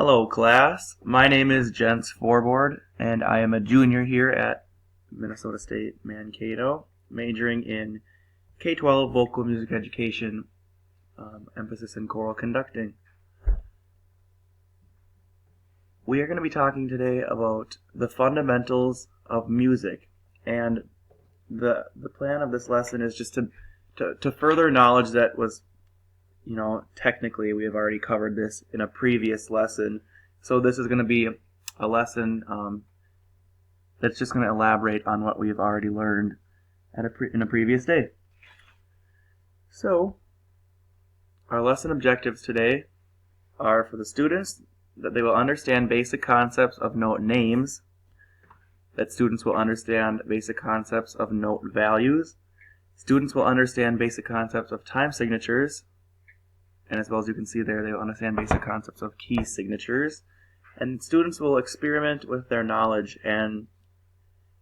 Hello, class. My name is Jens Forboard, and I am a junior here at Minnesota State Mankato, majoring in K-12 vocal music education, emphasis in choral conducting. We are going to be talking today about the fundamentals of music, and the plan of this lesson is just to further knowledge that was, technically we have already covered this in a previous lesson. So this is going to be a lesson that's just going to elaborate on what we have already learned in a previous day. So our lesson objectives today are for the students that they will understand basic concepts of note names, that students will understand basic concepts of note values, students will understand basic concepts of time signatures, and as well as you can see there, they will understand basic concepts of key signatures. And students will experiment with their knowledge, and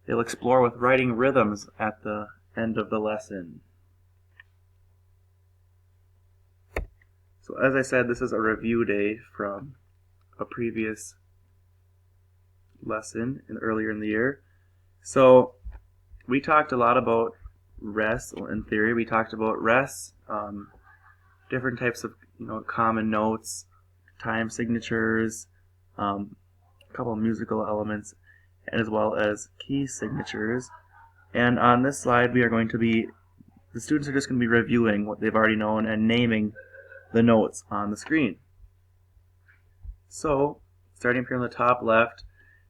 they'll explore with writing rhythms at the end of the lesson. So as I said, this is a review day from a previous lesson earlier in the year. So we talked a lot about rests in theory. We talked about rests, different types of common notes, time signatures, a couple of musical elements, as well as key signatures. And on this slide, the students are just going to be reviewing what they've already known and naming the notes on the screen. So, starting up here on the top left,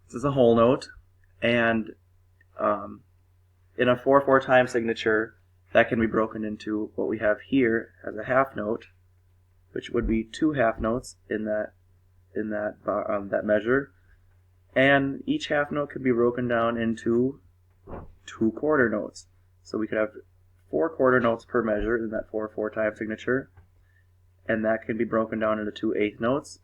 this is a whole note, and in a 4/4 time signature, that can be broken into what we have here as a half note, which would be 2 half notes in that measure, and each half note could be broken down into 2 quarter notes. So we could have 4 quarter notes per measure in that 4/4 time signature, and that can be broken down into 2 eighth notes.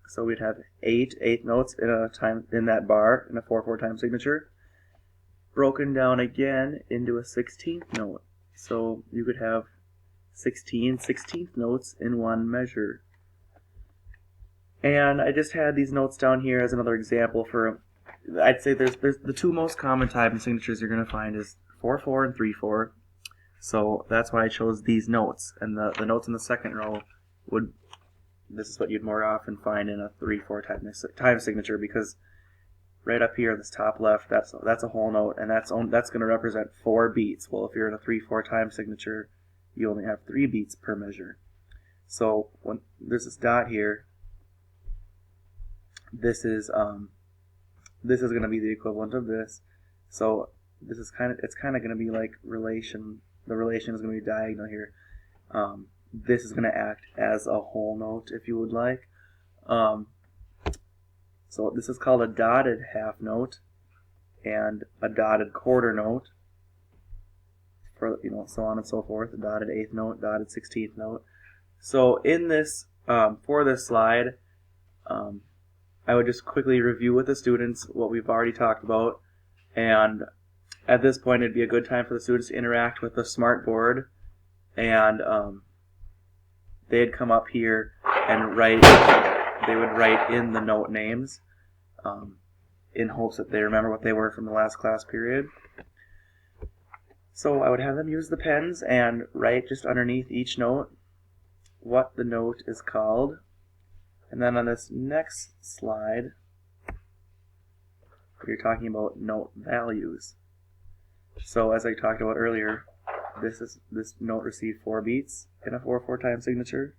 So we'd have 8 eighth notes in that bar in a 4/4 time signature, broken down again into a 16th note. So you could have 16 16th notes in one measure. And I just had these notes down here as another example for, I'd say there's the 2 most common time signatures you're going to find is 4/4 and 3/4. So that's why I chose these notes. And the notes in the second row this is what you'd more often find in a 3/4 time signature, because right up here in this top left, that's a whole note, and that's going to represent 4 beats. Well, if you're in a 3/4 time signature, you only have 3 beats per measure. So when there's this dot here, this is going to be the equivalent of this. So this is it's kind of going to be like relation. The relation is going to be diagonal here. This is going to act as a whole note, if you would like. So this is called a dotted half note and a dotted quarter note, for so on and so forth. A dotted eighth note, dotted 16th note. So in this, for this slide, I would just quickly review with the students what we've already talked about, and at this point it'd be a good time for the students to interact with the smartboard, and they'd come up here and they would write in the note names in hopes that they remember what they were from the last class period. So I would have them use the pens and write just underneath each note what the note is called. And then on this next slide, we're talking about note values. So as I talked about earlier, this note received 4 beats in a 4/4 time signature.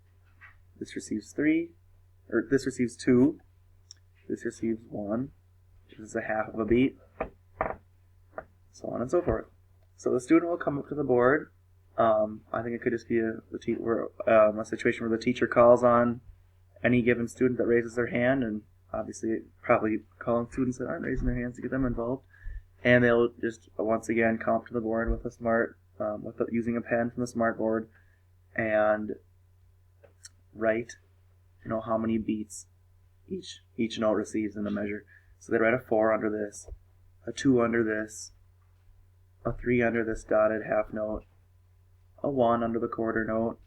This receives 3, or this receives 2. This receives 1. This is a half of a beat, so on and so forth. So the student will come up to the board. I think it could just be a situation where the teacher calls on any given student that raises their hand, and obviously probably calling students that aren't raising their hands to get them involved. And they'll just once again come up to the board with using a pen from the smartboard and write, how many beats each note receives in the measure. So they write a 4 under this, a 2 under this, a 3 under this dotted half note, a 1 under the quarter note,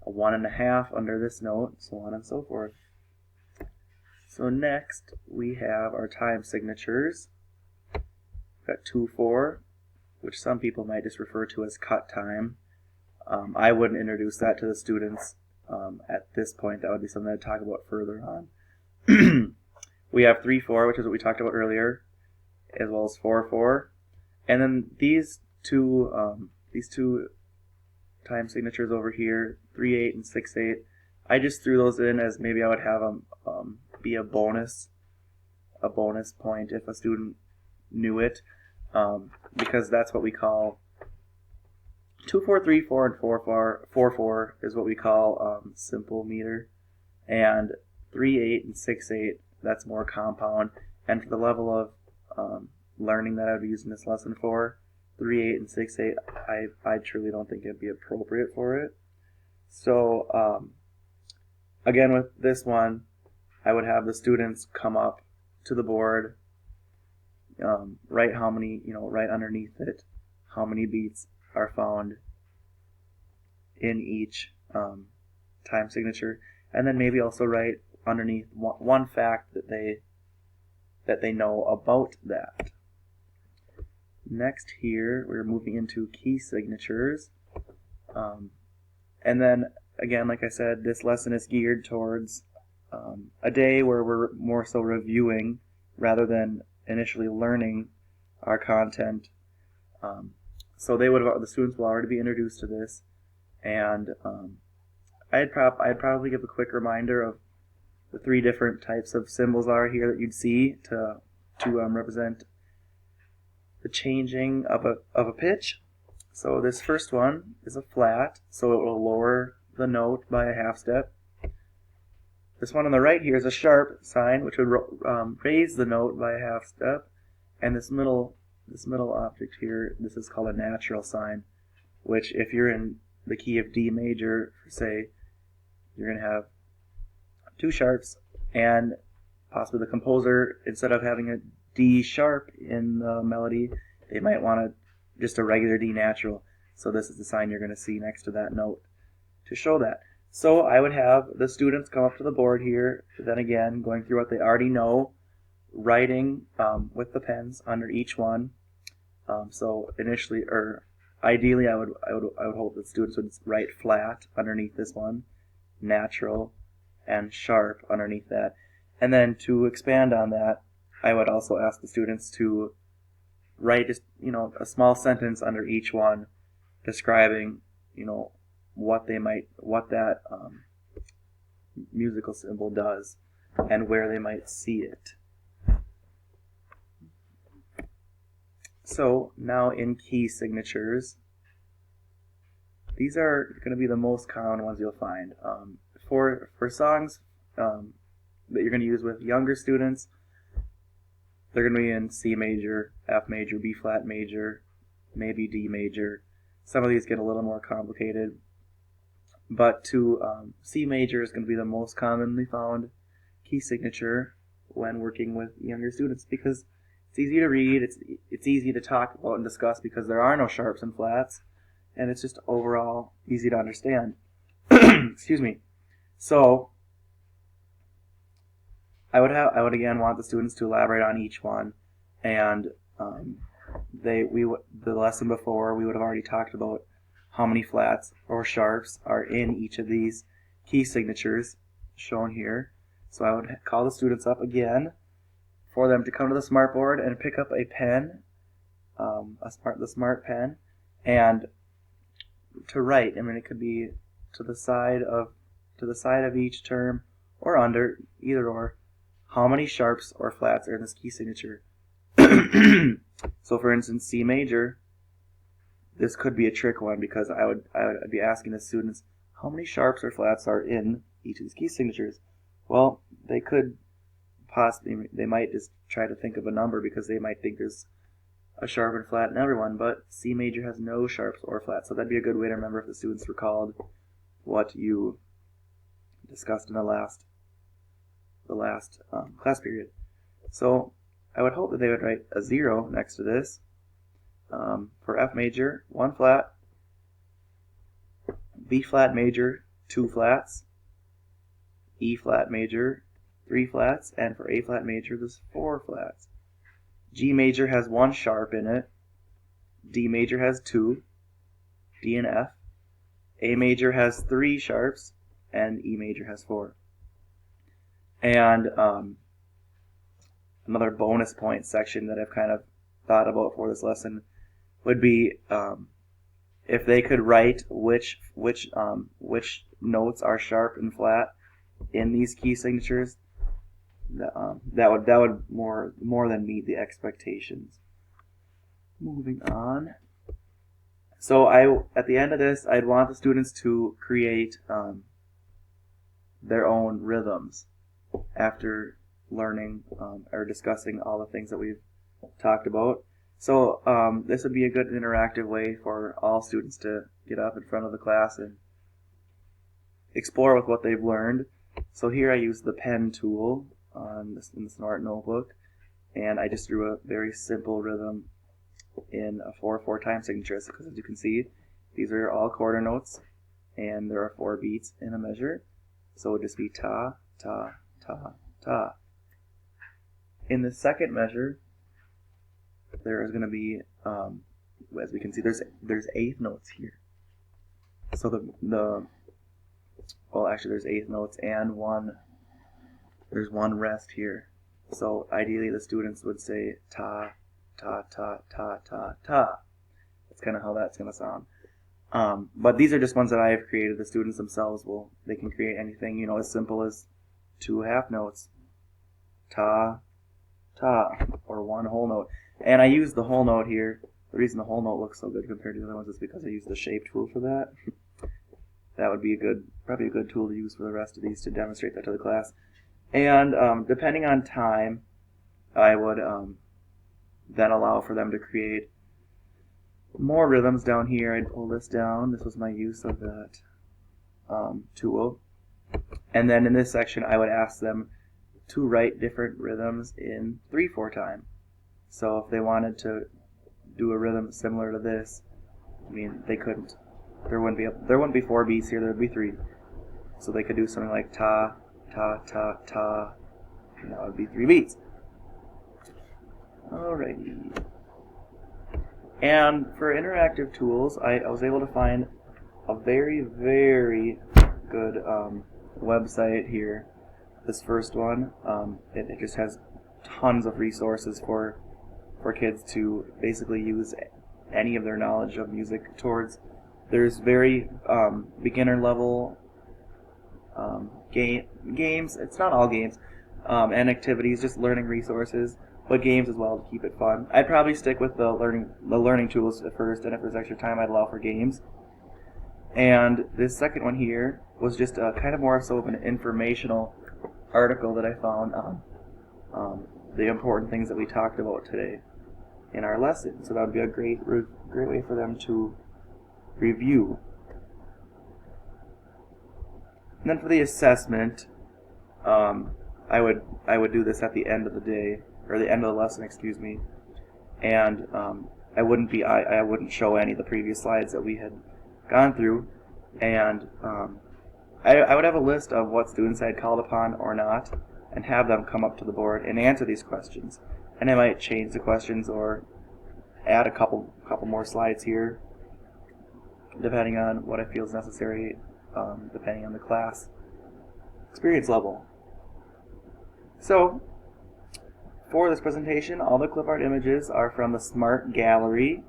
a 1 1/2 under this note, so on and so forth. So next we have our time signatures. We've got 2/4, which some people might just refer to as cut time. I wouldn't introduce that to the students at this point. That would be something I'd talk about further on. We have 3/4, which is what we talked about earlier, as well as 4/4, and then these two time signatures over here, 3/8 and 6/8. I just threw those in as maybe I would have them be a bonus point if a student knew it, because that's what we call 2/4, 3/4, and 4/4 is what we call simple meter, and 3/8 and 6/8, that's more compound. And for the level of learning that I would be using this lesson for, 3/8 and 6/8, I truly don't think it'd be appropriate for it. So again, with this one, I would have the students come up to the board, write how many, right underneath it, how many beats are found in each time signature, and then maybe also write underneath one fact that they know about that. Next here, we're moving into key signatures, and then again, like I said, this lesson is geared towards a day where we're more so reviewing rather than initially learning our content. So the students will already be introduced to this, and I'd probably give a quick reminder of the 3 different types of symbols are here that you'd see to represent the changing of a pitch. So this first one is a flat, so it will lower the note by a half step. This one on the right here is a sharp sign, which would raise the note by a half step, and this middle object here, this is called a natural sign, which if you're in the key of D major, say, you're going to have 2 sharps, and possibly the composer, instead of having a D sharp in the melody, they might want just a regular D natural. So this is the sign you're going to see next to that note to show that. So I would have the students come up to the board here, then again, going through what they already know, writing with the pens under each one. So initially, or ideally, I would hope that students would write flat underneath this one, natural, and sharp underneath that. And then to expand on that, I would also ask the students to write just a small sentence under each one, describing what that musical symbol does and where they might see it. So now in key signatures, these are going to be the most common ones you'll find. For songs that you're going to use with younger students, they're going to be in C major, F major, B flat major, maybe D major. Some of these get a little more complicated, but C major is going to be the most commonly found key signature when working with younger students, because it's easy to read, it's easy to talk about and discuss because there are no sharps and flats, and it's just overall easy to understand. Excuse me. So I would again want the students to elaborate on each one, and the lesson before, we would have already talked about how many flats or sharps are in each of these key signatures shown here. So I would call the students up again for them to come to the smartboard and pick up a pen, the smart pen, and to write. I mean, it could be to the side of each term or under, either or, how many sharps or flats are in this key signature. So for instance, C major, this could be a trick one, because I would be asking the students how many sharps or flats are in each of these key signatures. Well, they might just try to think of a number because they might think there's a sharp and flat in everyone, but C major has no sharps or flats. So that'd be a good way to remember if the students recalled what you discussed in the last class period. So I would hope that they would write a 0 next to this. For F major, 1 flat, B flat major, 2 flats, E flat major, 3 flats, and for A flat major, there's 4 flats. G major has 1 sharp in it, D major has 2, D and F. A major has 3 sharps, and E major has 4. And another bonus point section that I've kind of thought about for this lesson would be if they could write which notes are sharp and flat in these key signatures, that would more than meet the expectations. Moving on. So at the end of this, I'd want the students to create their own rhythms after learning or discussing all the things that we've talked about. So this would be a good interactive way for all students to get up in front of the class and explore with what they've learned. So here I use the pen tool in the Smart Notebook, and I just drew a very simple rhythm in a 4/4 time signature, because as you can see, these are all quarter notes, and there are 4 beats in a measure. So it would just be ta, ta, ta, ta. In the second measure, there is going to be, as we can see, there's 8 notes here. So well, actually there's 8 notes and there's 1 rest here. So ideally the students would say ta, ta, ta, ta, ta, ta. That's kind of how that's going to sound. But these are just ones that I have created. The students themselves they can create anything, as simple as 2 half notes, ta, ta, or 1 whole note. And I use the whole note here. The reason the whole note looks so good compared to the other ones is because I use the shape tool for that. That would be probably a good tool to use for the rest of these to demonstrate that to the class. And depending on time, I would then allow for them to create more rhythms down here. I'd pull this down. This was my use of that tool. And then in this section, I would ask them to write different rhythms in 3/4 time. So if they wanted to do a rhythm similar to this, they couldn't. There wouldn't be 4 beats here. There would be 3. So they could do something like ta, ta, ta, ta, and that would be 3 beats. Alrighty. And for interactive tools, I was able to find a very, very good website here. This first one, it just has tons of resources for kids to basically use any of their knowledge of music towards. There's very beginner level games. It's not all games, and activities, just learning resources, but games as well to keep it fun. I'd probably stick with the learning tools at first, and if there's extra time, I'd allow for games. And this second one here was just a kind of more so of an informational article that I found on the important things that we talked about today in our lesson. So that would be a great way for them to review. And then for the assessment, I would do this at the end of the day, or the end of the lesson, excuse me. And I wouldn't show any of the previous slides that we had gone through, and I would have a list of what students I had called upon or not, and have them come up to the board and answer these questions. And I might change the questions or add a couple more slides here, depending on what I feel is necessary, depending on the class experience level. So, for this presentation, all the clip art images are from the Smart Gallery.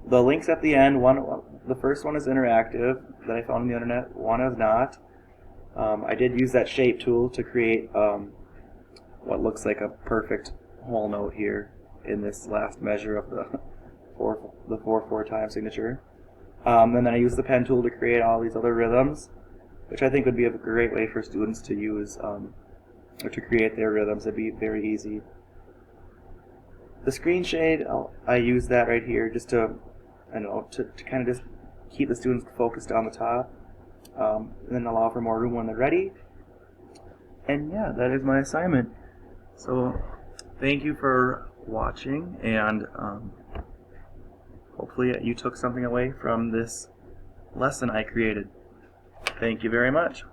The links at the end, the first one is interactive that I found on the internet, one is not. I did use that shape tool to create what looks like a perfect whole note here in this last measure of the 4/4 time signature. And then I used the pen tool to create all these other rhythms, which I think would be a great way for students to use or to create their rhythms. It'd be very easy. The screen shade, I use that right here just to kind of just keep the students focused on the top, and then allow for more room when they're ready. And yeah, that is my assignment. So thank you for watching, and hopefully you took something away from this lesson I created. Thank you very much.